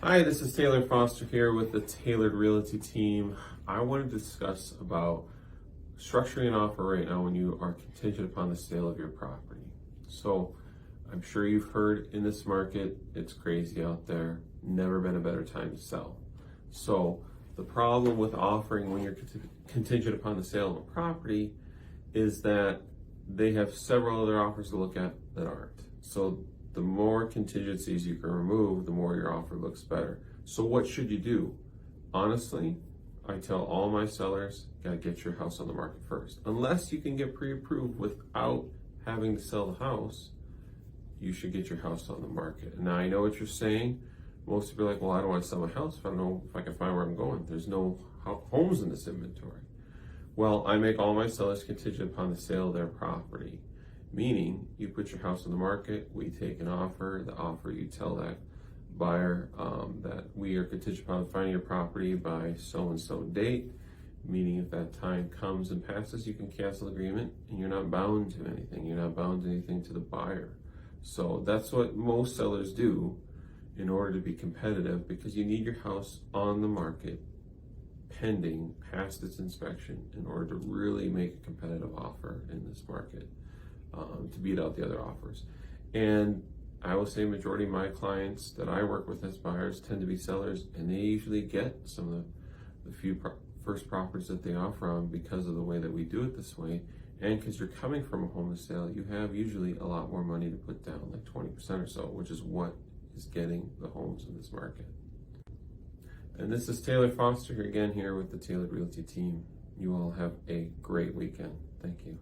Hi, this is Taylor Foster here with the Tailored Realty team. I want to discuss about structuring an offer right now when you are contingent upon the sale of your property. So I'm sure you've heard in this market, it's crazy out there. Never been a better time to sell. So the problem with offering when you're contingent upon the sale of a property is that they have several other offers to look at that aren't. So the more contingencies you can remove, the more your offer looks better. So what should you do? Honestly, I tell all my sellers, gotta get your house on the market first. Unless you can get pre-approved without having to sell the house, you should get your house on the market. Now I know what you're saying. Most people are like, well, I don't want to sell my house if I don't know if I can find where I'm going. There's no homes in this inventory. Well, I make all my sellers contingent upon the sale of their property. Meaning, you put your house on the market, we take an offer, the offer you tell that buyer that we are contingent upon finding your property by so-and-so date, meaning if that time comes and passes, you can cancel the agreement and you're not bound to anything. You're not bound to anything to the buyer. So that's what most sellers do in order to be competitive, because you need your house on the market pending past its inspection in order to really make a competitive offer in this market. To beat out the other offers. And I will say majority of my clients that I work with as buyers tend to be sellers, and they usually get some of the few first properties that they offer on because of the way that we do it this way. And because you're coming from a home to sale, you have usually a lot more money to put down, like 20% or so, which is what is getting the homes in this market. And this is Taylor Foster here again here with the Tailored Realty team. You all have a great weekend. Thank you.